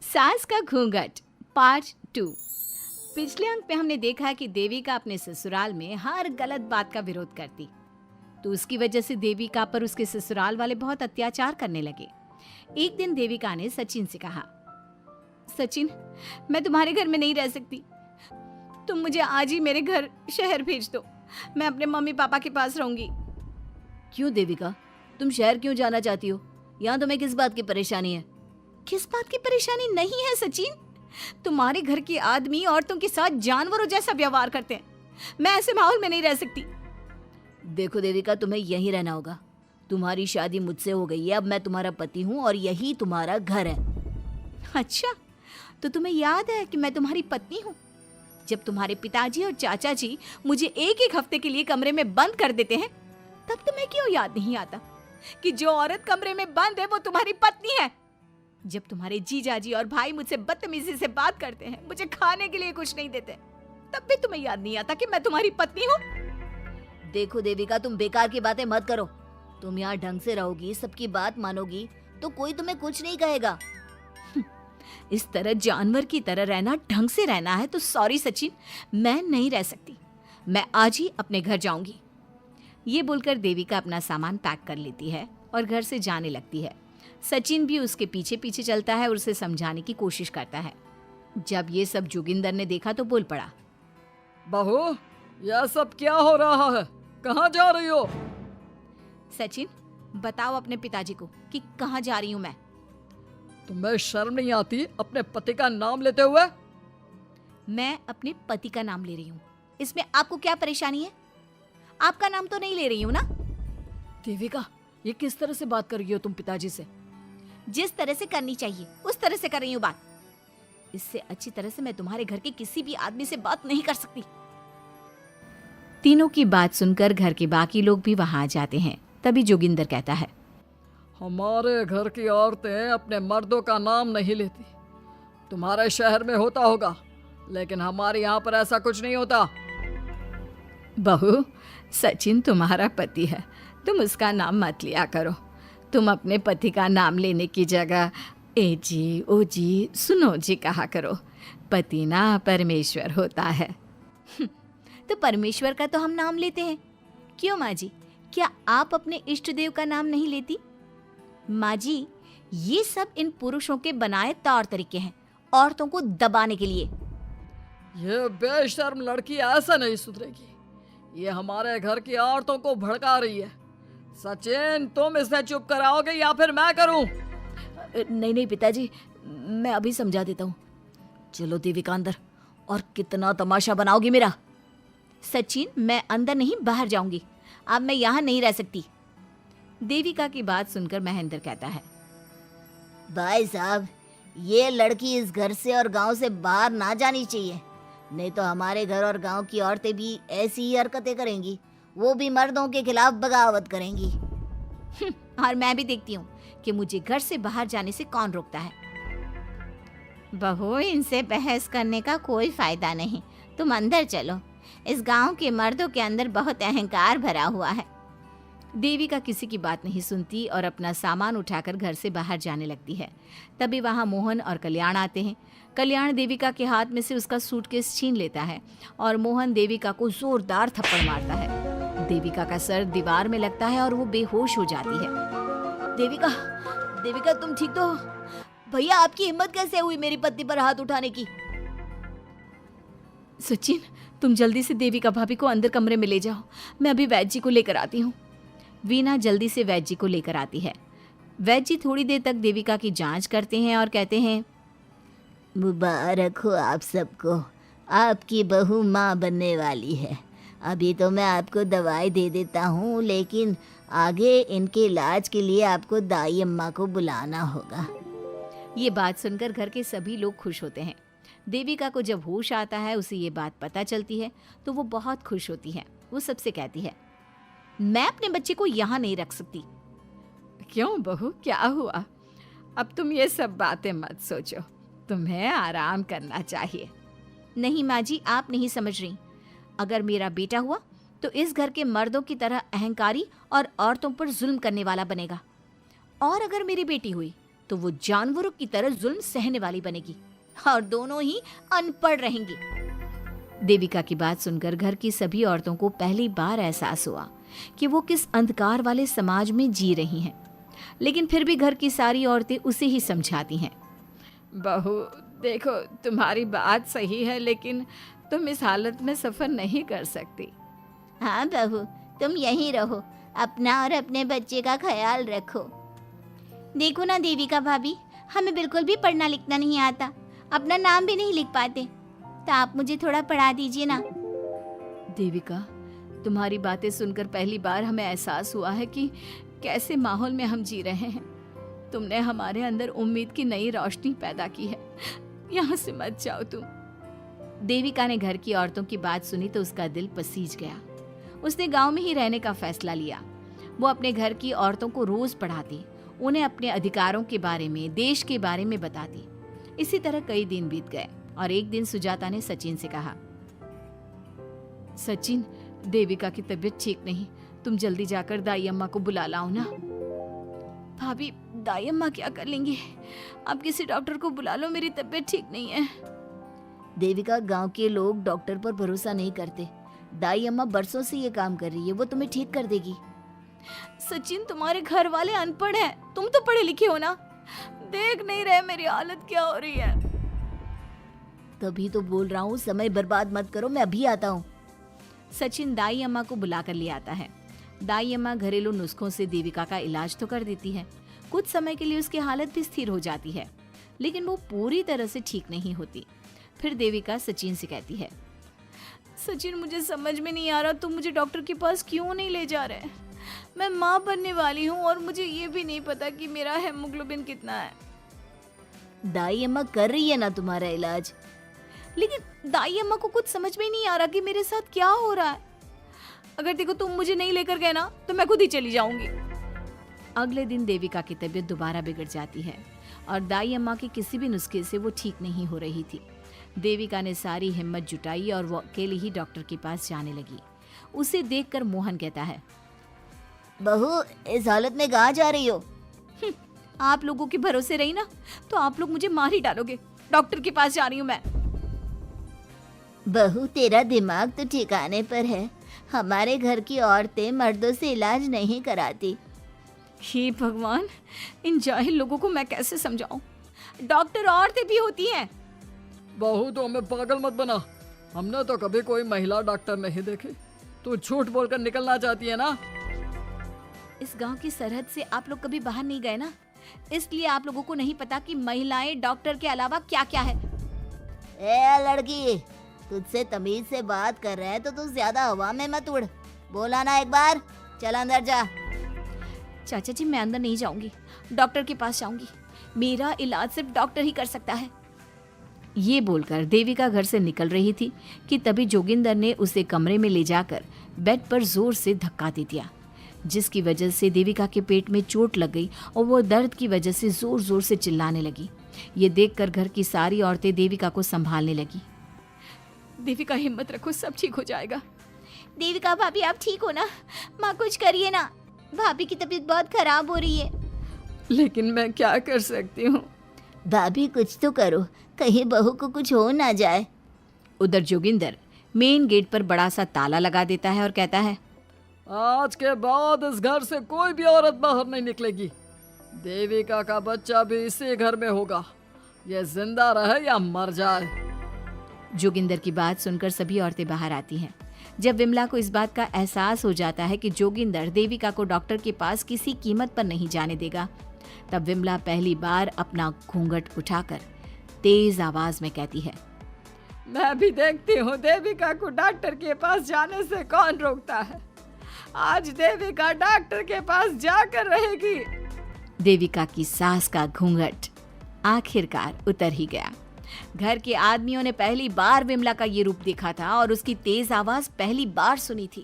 सास का घूंघट पार्ट 2। पिछले अंक में हमने देखा कि देविका अपने ससुराल में हर गलत बात का विरोध करती, तो उसकी वजह से देविका पर उसके ससुराल वाले बहुत अत्याचार करने लगे। एक दिन देविका ने सचिन से कहा, सचिन, मैं तुम्हारे घर में नहीं रह सकती, तुम मुझे आज ही मेरे घर शहर भेज दो, मैं अपने मम्मी पापा के पास रहूंगी। क्यों देविका, तुम शहर क्यों जाना चाहती हो? यहाँ तुम्हें किस बात की परेशानी है? किस बात की परेशानी नहीं है सचिन, तुम्हारे घर के आदमी औरतों के साथ जानवरों जैसा व्यवहार करते हैं, मैं ऐसे माहौल में नहीं रह सकती। देखो देविका, तुम्हें यहीं रहना होगा। तुम्हारी शादी मुझसे हो गई है, अब मैं तुम्हारा पति हूँ और यही तुम्हारा घर है। अच्छा, तो तुम्हें याद है कि मैं तुम्हारी पत्नी हूँ? जब तुम्हारे पिताजी और चाचा जी मुझे एक एक हफ्ते के लिए कमरे में बंद कर देते हैं, तब तुम्हें क्यों याद नहीं आता कि जो औरत कमरे में बंद है वो तुम्हारी पत्नी है? जब तुम्हारे जीजाजी और भाई मुझसे बदतमीजी से बात करते हैं, मुझे खाने के लिए कुछ नहीं देते, तब भी तुम्हें याद नहीं आता कि मैं तुम्हारी पत्नी हूँ? देखो देविका, तुम बेकार की बातें मत करो। तुम यहाँ ढंग से रहोगी, सबकी बात मानोगी, तो कोई तुम्हें कुछ नहीं कहेगा। इस तरह जानवर की तरह रहना, ढंग से रहना है तो सॉरी सचिन, मैं नहीं रह सकती, मैं आज ही अपने घर जाऊंगी। ये बोलकर देविका अपना सामान पैक कर लेती है और घर से जाने लगती है। सचिन भी उसके पीछे पीछे चलता है और उसे समझाने की कोशिश करता है। जब ये सब जोगिंदर ने देखा तो बोल पड़ा, बहू, यह सब क्या हो रहा है? कहाँ जा रही हो? सचिन, बताओ अपने पिताजी को कि कहाँ जा रही हूँ मैं। तुम्हें शर्म नहीं आती अपने पति का नाम लेते हुए? मैं अपने पति का नाम ले रही हूँ, इसमें आपको क्या परेशानी है? आपका नाम तो नहीं ले रही हूँ ना? देविका, ये किस तरह से बात कर रही हो तुम पिताजी से? जिस तरह से करनी चाहिए उस तरह से कर रही हूँ बात। इससे अच्छी तरह से मैं तुम्हारे घर के किसी भी आदमी से बात नहीं कर सकती। तीनों की बात सुनकर घर के बाकी लोग भी वहां आ जाते हैं। तभी जोगिंदर कहता है, हमारे घर की औरतें अपने मर्दों का नाम नहीं लेती। तुम्हारे शहर में होता होगा, लेकिन हमारे यहाँ पर ऐसा कुछ नहीं होता। बहू, सचिन तुम्हारा पति है, तुम उसका नाम मत लिया करो। तुम अपने पति का नाम लेने की जगह ए जी, ओ जी, सुनो जी कहा करो। पति ना परमेश्वर होता है। तो परमेश्वर का तो हम नाम लेते हैं। क्यों माँ जी, क्या आप अपने इष्ट देव का नाम नहीं लेती? माँ जी, ये सब इन पुरुषों के बनाए तौर तरीके हैं, औरतों को दबाने के लिए। ये बेशर्म लड़की ऐसा नहीं सुधरेगी। ये हमारे घर की औरतों को भड़का रही है। सचिन, तुम इसे चुप कराओगे या फिर मैं करूं? नहीं नहीं पिताजी, मैं अभी समझा देता हूँ। चलो देविका अंदर, और कितना तमाशा बनाओगी मेरा। सचिन, मैं अंदर नहीं बाहर जाऊंगी, अब मैं यहाँ नहीं रह सकती। देविका की बात सुनकर महेंद्र कहता है, भाई साहब, ये लड़की इस घर से और गांव से बाहर ना जानी चाहिए, नहीं तो हमारे घर और गांव की औरतें भी ऐसी ही हरकतें करेंगी, वो भी मर्दों के खिलाफ बगावत करेंगी। और मैं भी देखती हूँ कि मुझे घर से बाहर जाने से कौन रोकता है। बहू, इनसे बहस करने का कोई फायदा नहीं, तुम अंदर चलो। इस गांव के मर्दों के अंदर बहुत अहंकार भरा हुआ है। देविका किसी की बात नहीं सुनती और अपना सामान उठाकर घर से बाहर जाने लगती है। तभी वहां मोहन और कल्याण आते हैं। कल्याण देविका के हाथ में से उसका सूटकेस छीन लेता है और मोहन देविका को जोरदार थप्पड़ मारता है। देविका का सर दीवार में लगता है और वो बेहोश हो जाती है। देविका, देविका तुम ठीक तो हो? भैया, आपकी हिम्मत कैसे हुई मेरी पत्नी पर हाथ उठाने की? सचिन, तुम जल्दी से देविका भाभी को अंदर कमरे में ले जाओ, मैं अभी वैद्य जी को लेकर आती हूँ। वीना जल्दी से वैद्य जी को लेकर आती है। वैद्य जी थोड़ी देर तक देविका की जांच करते हैं और कहते हैं, मुबारक हो आप सबको, आपकी बहू माँ बनने वाली है। अभी तो मैं आपको दवाई दे देता हूँ, लेकिन आगे इनके इलाज के लिए आपको दाई अम्मा को बुलाना होगा। ये बात सुनकर घर के सभी लोग खुश होते हैं। देविका को जब होश आता है, उसे ये बात पता चलती है तो वो बहुत खुश होती है। वो सबसे कहती है, मैं अपने बच्चे को यहाँ नहीं रख सकती। क्यों बहू, क्या हुआ? अब तुम ये सब बातें मत सोचो, तुम्हें आराम करना चाहिए। नहीं माँ जी, आप नहीं समझ रही। अगर मेरा बेटा हुआ तो इस घर के मर्दों की तरह अहंकारी और औरतों पर जुल्म करने वाला बनेगा, और अगर मेरी बेटी हुई तो वो जानवरों की तरह जुल्म सहने वाली बनेगी और दोनों ही अनपढ़ रहेंगी। देविका की बात सुनकर घर की सभी औरतों को पहली बार एहसास हुआ कि वो किस अंधकार वाले समाज में जी रही हैं। लेकिन फिर भी घर की सारी औरतें उसे ही समझाती हैं। बहू देखो, तुम्हारी बात सही है, लेकिन तुम इस हालत में सफर नहीं कर सकती। हाँ बहू, तुम यहीं रहो, अपना और अपने बच्चे का ख्याल रखो। देखो ना देविका भाभी, हमें बिल्कुल भी पढ़ना लिखना नहीं आता, अपना नाम भी नहीं लिख पाते, तो आप मुझे थोड़ा पढ़ा दीजिए ना। देविका, तुम्हारी बातें सुनकर पहली बार हमें एहसास हुआ है कि कैसे माहौल में हम जी रहे हैं। तुमने हमारे अंदर उम्मीद की नई रोशनी पैदा की है। यहाँ से मत जाओ तुम। देविका ने घर की औरतों की बात सुनी तो उसका दिल पसीज गया। उसने गांव में ही रहने का फैसला लिया। वो अपने घर की औरतों को रोज पढ़ाती, उन्हें अपने अधिकारों के बारे में, देश के बारे में बताती। इसी तरह कई दिन बीत गए और एक दिन सुजाता ने सचिन से कहा, सचिन, देविका की तबीयत ठीक नहीं, तुम जल्दी जाकर दाई अम्मा को बुला लाओ ना। भाभी, दाई अम्मा क्या कर लेंगी? आप किसी डॉक्टर को बुला लो, मेरी तबीयत ठीक नहीं है। देविका, गांव के लोग डॉक्टर पर भरोसा नहीं करते। दाई अम्मा बरसों से ये काम कर रही है, वो तुम्हें ठीक कर देगी। सचिन, तुम्हारे घर वाले अनपढ़ हैं, तुम तो पढ़े लिखे हो ना, देख नहीं रहे मेरी हालत क्या हो रही है। तभी तो बोल रहा हूँ, समय बर्बाद मत करो, मैं अभी आता हूँ। सचिन दाई अम्मा को बुलाकर ले आता है। दाई अम्मा घरेलू नुस्खों से देविका का इलाज तो कर देती है। कुछ समय के लिए उसकी हालत भी स्थिर हो जाती है, लेकिन वो पूरी तरह से ठीक नहीं होती। फिर देविका सचिन से कहती है, सचिन, मुझे समझ में नहीं आ रहा तुम मुझे डॉक्टर के पास क्यों नहीं ले जा रहे। मैं माँ बनने वाली हूँ और मुझे ये भी नहीं पता कि मेरा हेमोग्लोबिन कितना है। दाई अम्मा कर रही है ना तुम्हारा इलाज। लेकिन दाई अम्मा को कुछ समझ में ही नहीं आ रहा कि मेरे साथ क्या हो रहा है। अगर देखो तुम मुझे नहीं लेकर गए ना तो मैं खुद ही चली जाऊंगी। अगले दिन देविका की तबीयत दोबारा बिगड़ जाती है और दाई अम्मा के किसी भी नुस्खे से वो ठीक नहीं हो रही थी। देविका ने सारी हिम्मत जुटाई और वो अकेली ही डॉक्टर के पास जाने लगी। उसे देखकर मोहन कहता है, बहू, इस हालत में कहाँ जा रही हो? आप लोगों के भरोसे रही ना तो आप लोग मुझे मार ही डालोगे। डॉक्टर के पास जा रही हूँ मैं। बहू, तेरा दिमाग तो ठिकाने पर है। हमारे घर की औरतें मर्दों से इलाज नहीं कराती। हे भगवान, इन जाहिल लोगों को मैं कैसे समझाऊं? डॉक्टर औरतें भी होती हैं। बहू, तो हमें पागल मत बना, हमने तो कभी कोई महिला डॉक्टर नहीं देखी। तू झूठ बोलकर निकलना चाहती है ना? इस गांव की सरहद से आप लोग कभी बाहर नहीं गए ना, इसलिए आप लोगों को नहीं पता कि महिलाएं डॉक्टर के अलावा क्या क्या है। ए लड़की, तुझसे तमीज से बात कर रहे हैं तो तू ज्यादा हवा में मत उड़। बोला ना एक बार, चल अंदर जा। चाचा जी, मैं अंदर नहीं जाऊंगी, डॉक्टर के पास जाऊंगी। मेरा इलाज सिर्फ डॉक्टर ही कर सकता है। ये बोलकर देविका घर से निकल रही थी कि तभी जोगिंदर ने उसे कमरे में ले जाकर बेड पर जोर से धक्का दे दिया, जिसकी वजह से देविका के पेट में चोट लग गई और वो दर्द की वजह से जोर जोर से चिल्लाने लगी। ये देखकर घर की सारी औरतें देविका को संभालने लगी। देविका, हिम्मत रखो, सब ठीक हो जाएगा। देविका भाभी, आप ठीक हो ना? माँ, कुछ करिए ना, भाभी की तबीयत बहुत खराब हो रही है। लेकिन मैं क्या कर सकती हूँ? भाभी, कुछ तो करो, कहीं बहू को कुछ हो ना जाए। उधर जोगिंदर मेन गेट पर बड़ा सा ताला लगा देता है और कहता है, आज के बाद इस घर से कोई भी औरत बाहर नहीं निकलेगी। देविका का बच्चा भी इसी घर में होगा, ये जिंदा रहे या मर जाए। जोगिंदर की बात सुनकर सभी औरतें बाहर आती हैं। जब विमला को इस बात का एहसास हो जाता है कि जोगिंदर देविका को डॉक्टर के पास किसी कीमत पर नहीं जाने देगा, तब विमला पहली बार अपना घूंघट उठाकर तेज आवाज में कहती है, मैं भी देखती हूँ देविका को डॉक्टर के पास जाने से कौन रोकता है। आज देविका डॉक्टर के पास जाकर रहेगी। देविका की सास का घूंघट आखिरकार उतर ही गया। घर के आदमियों ने पहली बार विमला का ये रूप देखा था और उसकी तेज आवाज पहली बार सुनी थी।